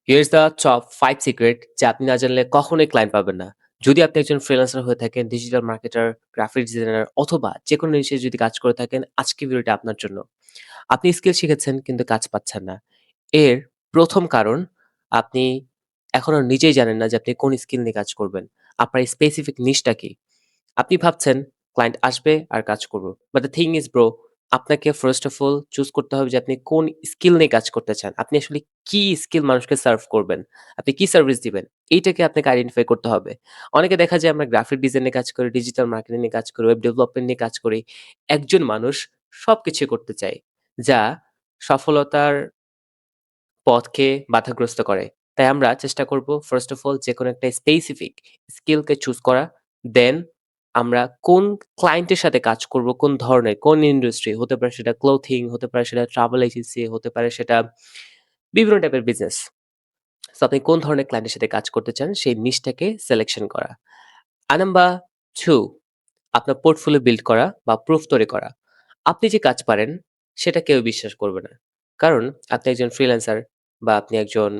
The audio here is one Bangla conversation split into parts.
Here's the top 5 সিক্রেট যা আপনি না জানলে কখনোই ক্লায়েন্ট পাবেন না। যদি আপনি একজন ফ্রিল্যান্সার হয়ে থাকেন, ডিজিটাল মার্কেটার, গ্রাফিক ডিজাইনার অথবা যেকোনো নিশে যদি কাজ করে থাকেন, আজকের ভিডিওটা আপনার জন্য। আপনি স্কিল শিখেছেন কিন্তু কাজ পাচ্ছেন না। এর ১ম কারণ আপনি এখনো নিজেই জানেন না যে আপনি কোন স্কিল নিয়ে কাজ করবেন। আপনার স্পেসিফিক নিশটা কি? আপনি ভাবছেন ক্লায়েন্ট আসবে আর কাজ করব। But the thing is bro, আপনাকে ফার্স্ট অফ অল চুজ করতে হবে যে আপনি কোন স্কিল নিয়ে কাজ করতে চান। আপনি আসলে কি স্কিল মানুষকে সার্ভ করবেন? আপনি কি সার্ভিস দিবেন? এইটাকে আপনাকে আইডেন্টিফাই করতে হবে। অনেকে দেখা যায় আমরা গ্রাফিক ডিজাইন নিয়ে কাজ করি, ডিজিটাল মার্কেটিং নিয়ে কাজ করি, ওয়েব ডেভেলপমেন্ট নিয়ে কাজ করি। একজন মানুষ সবকিছু করতে চায়, যা সফলতার পথকে বাধাগ্রস্ত করে। তাই আমরা চেষ্টা করব ফার্স্ট অফ অল যেকোনো একটা স্পেসিফিক স্কিলকে চুজ করা। দেন আমরা কোন ক্লায়েন্টের সাথে কাজ করব, কোন ধরনের, কোন ইন্ডাস্ট্রি হতে পারে সেটা ক্লোথিং, হতে পারে সেটা ট্রাভেল এজেন্সি, হতে পারে সেটা বিভিন্ন টাইপের বিজনেস। সো আপনি কোন ধরনের ক্লায়েন্টের সাথে কাজ করতে চান সেই নিশটাকে সিলেকশন করা। নাম্বার 2, আপনার পোর্টফোলিও বিল্ড করা বা প্রুফ তৈরি করা। আপনি যে কাজ পারেন সেটা কেউ বিশ্বাস করবে না। কারণ আপনি একজন ফ্রিল্যান্সার বা আপনি একজন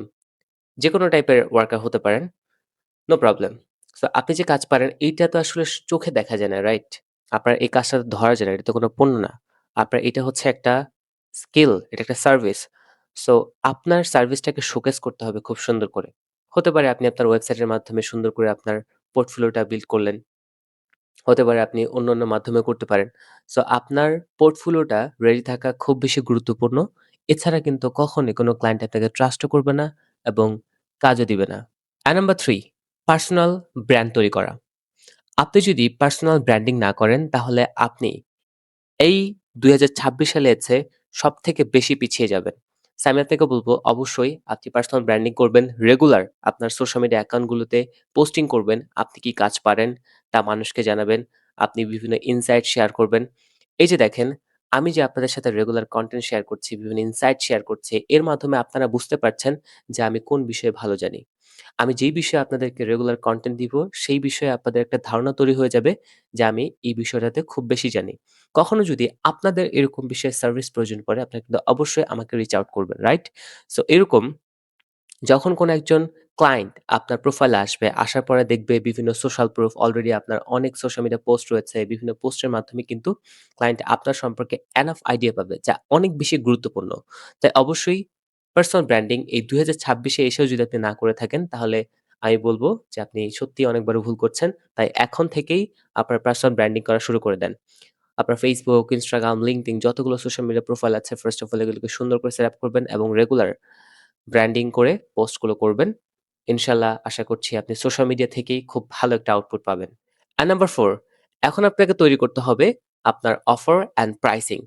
যেকোনো টাইপের ওয়ার্কার হতে পারেন। No problem. সো আপনি যে কাজ পারেন এইটা তো আসলে চোখে দেখা যায় না, রাইট? আপনার এই কাজটা তো ধরা যায় না। এটা তো কোনো পণ্য না। আপনার এটা হচ্ছে একটা স্কিল, এটা একটা সার্ভিস। সো আপনার সার্ভিসটাকে শোকেস করতে হবে খুব সুন্দর করে। হতে পারে আপনি আপনার ওয়েবসাইটের মাধ্যমে সুন্দর করে আপনার পোর্টফোলিওটা বিল্ড করলেন। হতে পারে আপনি অন্যান্য মাধ্যমে করতে পারেন। সো আপনার পোর্টফোলিওটা রেডি থাকা খুব বেশি গুরুত্বপূর্ণ। এছাড়া কিন্তু কখনোই কোনো ক্লায়েন্ট আপনাকে ট্রাস্টও করবে না এবং কাজও দিবে না। নাম্বার 3, পার্সোনাল ব্র্যান্ড তৈরি করা। আপনি যদি পার্সোনাল ব্র্যান্ডিং না করেন তাহলে আপনি এই ২০২৬ সালে এসে সবথেকে বেশি পিছিয়ে যাবেন। সো আমি আপনাকে বলব অবশ্যই আপনি পার্সোনাল ব্র্যান্ডিং করবেন। রেগুলার আপনার সোশ্যাল মিডিয়া অ্যাকাউন্ট গুলোতে পোস্টিং করবেন। আপনি কি কাজ পারেন তা মানুষকে জানাবেন। আপনি বিভিন্ন ইনসাইট শেয়ার করবেন। এই যে দেখেন, আমি যে আপনাদের সাথে রেগুলার কনটেন্ট শেয়ার করছি, বিভিন্ন ইনসাইট শেয়ার করছি, এর মাধ্যমে আপনারা বুঝতে পারছেন যে আমি কোন বিষয়ে ভালো জানি। আমি যেই বিষয়ে আপনাদেরকে রেগুলার কনটেন্ট দিব, সেই বিষয়ে আপনাদের একটা ধারণা তৈরি হয়ে যাবে যে আমি এই বিষয়টাতে খুব বেশি জানি। কখনো যদি আপনাদের এরকম বিষয়ে সার্ভিস প্রয়োজন পড়ে, আপনারা কিন্তু অবশ্যই আমাকে রিচ আউট করবেন, রাইট? সো এরকম যখন কোনো একজন ক্লায়েন্ট আপনার প্রোফাইলে আসবে, আসার পরে দেখবে বিভিন্ন সোশ্যাল প্রুফ অলরেডি আপনার অনেক সোশ্যাল মিডিয়া পোস্ট রয়েছে। বিভিন্ন পোস্টের মাধ্যমে কিন্তু ক্লায়েন্ট আপনার সম্পর্কে এনাফ আইডিয়া পাবে, যা অনেক বেশি গুরুত্বপূর্ণ। তাই অবশ্যই পার্সোনাল ব্র্যান্ডিং এই ২০২৬ এ এসেও যদি আপনি না করে থাকেন, তাহলে আমি বলব যে আপনি সত্যিই অনেক বড় ভুল করছেন। তাই এখন থেকেই আপনার পার্সোনাল ব্র্যান্ডিং করা শুরু করে দেন। আপনার Facebook, Instagram, LinkedIn যতগুলো সোশ্যাল মিডিয়া প্রোফাইল আছে ফার্স্ট অফ অল এগুলোকে সুন্দর করে সেট আপ করবেন এবং রেগুলার ব্র্যান্ডিং করে পোস্টগুলো করবেন। ইনশাআল্লাহ আশা করছি আপনি সোশ্যাল মিডিয়া থেকেই খুব ভালো একটা আউটপুট পাবেন। নাম্বার 4, এখন আপনাকে তৈরি করতে হবে আপনার অফার অ্যান্ড প্রাইসিং।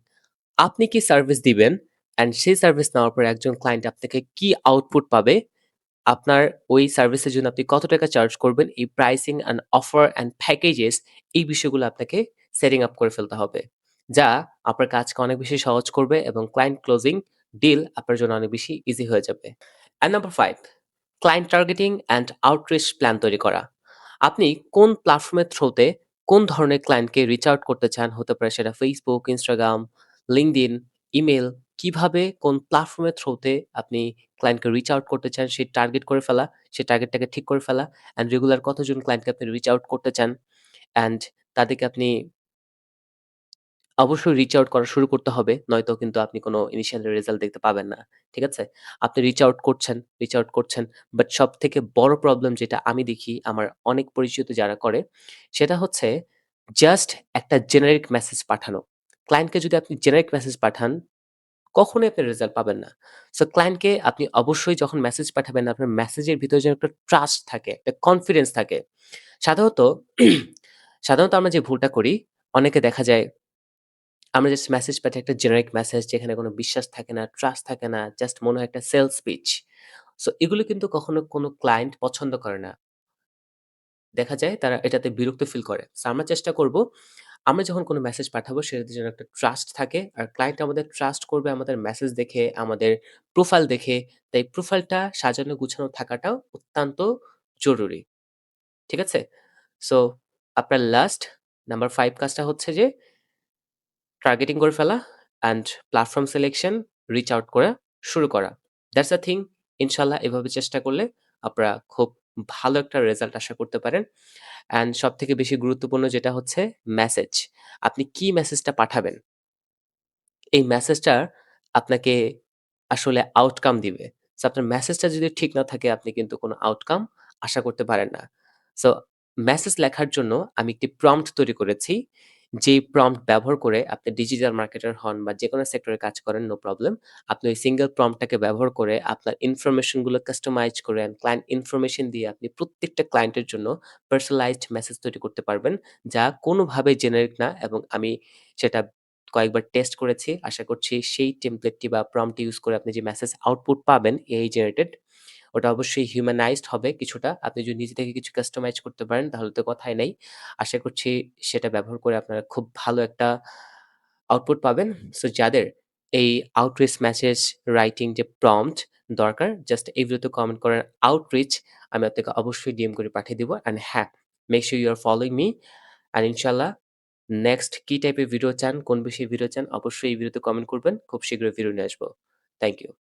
আপনি কি সার্ভিস দিবেন অ্যান্ড সেই সার্ভিস নেওয়ার পরে একজন ক্লায়েন্ট আপনাকে কি আউটপুট পাবে, আপনার ওই সার্ভিসের জন্য আপনি কত টাকা চার্জ করবেন, এই pricing and offer and packages এই বিষয়গুলো আপনাকে সেটিং আপ করে ফেলতে হবে। যা আপনার কাজকে অনেক বেশি সহজ করবে এবং ক্লায়েন্ট ক্লোজিং ডিল আপনার জন্য অনেক বেশি ইজি হয়ে যাবে। Number 5, client targeting and outreach plan তৈরি করা। আপনি কোন প্ল্যাটফর্মের থ্রুতে কোন ধরনের ক্লায়েন্টকে রিচ আউট করতে চান, হতে পারে সেটা Facebook, Instagram, LinkedIn, ইমেইল, কিভাবে কোন প্ল্যাটফর্মের থ্রুতে আপনি ক্লায়েন্টকে রিচ আউট করতে চান সেই টার্গেট করে ফেলা, সেই টার্গেটটাকে ঠিক করে ফেলা অ্যান্ড রেগুলার কতজন ক্লায়েন্টকে আপনি রিচ আউট করতে চান অ্যান্ড তাদেরকে আপনি অবশ্যই রিচ আউট করা শুরু করতে হবে। নয়তো কিন্তু আপনি কোনো ইনিশিয়াল রেজাল্ট দেখতে পাবেন না। ঠিক আছে? আপনি রিচ আউট করছেন, রিচ আউট করছেন। বাট সবথেকে বড় প্রবলেম যেটা আমি দেখি আমার অনেক পরিচিত যারা করে, সেটা হচ্ছে জাস্ট একটা জেনেরিক মেসেজ পাঠানো। ক্লায়েন্টকে যদি আপনি জেনেরিক মেসেজ পাঠান, কখনোই আপনি রেজাল্ট পাবেন না। সো ক্লায়েন্টকে আপনি অবশ্যই যখন মেসেজ পাঠাবেন, আপনার মেসেজের ভিতরে যেন একটা ট্রাস্ট থাকে, একটা কনফিডেন্স থাকে। সাধারণত সাধারণত আমরা যে ভুলটা করি, অনেকে দেখা যায় আমরা জাস্ট মেসেজ পাঠাই একটা জেনেরিক মেসেজ যেখানে কোনো বিশ্বাস থাকে না, ট্রাস্ট থাকে না। জাস্ট মনে হয় একটা সেলস পিচ। সো এগুলো কিন্তু কখনো কোনো ক্লায়েন্ট পছন্দ করে না। দেখা যায় তারা এটাতে বিরক্ত ফিল করে। সো আমরা চেষ্টা করব আমরা যখন কোনো মেসেজ পাঠাবো সেটাতে যেন একটা ট্রাস্ট থাকে। আর ক্লায়েন্ট আমাদের ট্রাস্ট করবে আমাদের মেসেজ দেখে, আমাদের প্রোফাইল দেখে। তাই প্রোফাইলটা সাজানো গুছানো থাকাটাও অত্যন্ত জরুরি। ঠিক আছে? সো আপনার লাস্ট নাম্বার 5 কাজটা হচ্ছে যে টার্গেটিং করে ফেলা and platform selection, reach out করা শুরু করা। That's a thing. ইনশাআল্লাহ এভাবে চেষ্টা করলে আপনারা খুব ভালো একটা রেজাল্ট আশা করতে পারেন। অ্যান্ড সবথেকে বেশি গুরুত্বপূর্ণ যেটা হচ্ছে মেসেজ। আপনি কি মেসেজটা পাঠাবেন? এই মেসেজটা আপনাকে আসলে আউটকাম দিবে। সো আপনার মেসেজটা যদি ঠিক না থাকে আপনি কিন্তু কোনো আউটকাম আশা করতে পারেন না। সো মেসেজ লেখার জন্য আমি একটি প্রম্পট তৈরি করেছি। যেই প্রম্পট ব্যবহার করে আপনি ডিজিটাল মার্কেটার হন বা যেকোনো সেক্টরে কাজ করেন নো প্রবলেম। আপনি ওই সিঙ্গল প্রম্পটটাকে ব্যবহার করে আপনার ইনফরমেশন গুলো কাস্টমাইজ করে অ্যান্ড ক্লায়েন্ট ইনফরমেশন দিয়ে আপনি প্রত্যেকটা ক্লায়েন্টের জন্য পার্সোনালাইজড মেসেজ তৈরি করতে পারবেন। যা কোনোভাবেই জেনেরিক না এবং আমি সেটা কয়েকবার টেস্ট করেছি। আশা করছি সেই টেমপ্লেটটি বা প্রম্পট ইউস করে আপনি যে মেসেজ আউটপুট পাবেন এআই জেনারেটেড ওটা অবশ্যই হিউম্যানাইজড হবে কিছুটা। আপনি যদি নিজে থেকে কিছু কাস্টমাইজ করতে পারেন তাহলে তো কথাই নেই। আশা করছি সেটা ব্যবহার করে আপনারা খুব ভালো একটা আউটপুট পাবেন। সো যাদের এই আউটরিচ মেসেজ রাইটিং যে প্রম্পট দরকার জাস্ট এই ভিডিওতে কমেন্ট করেন আউটরিচ আমি আপনাকে অবশ্যই ডিএম করে পাঠিয়ে দিব। অ্যান্ড হ্যাঁ, make sure you are following me and ইনশাআল্লাহ নেক্সট কি টাইপের ভিডিও চান, কোন বিষয়ে ভিডিও চান অবশ্যই এই ভিডিওতে কমেন্ট করবেন। খুব শীঘ্রই ভিডিও নিয়ে আসবো। Thank you.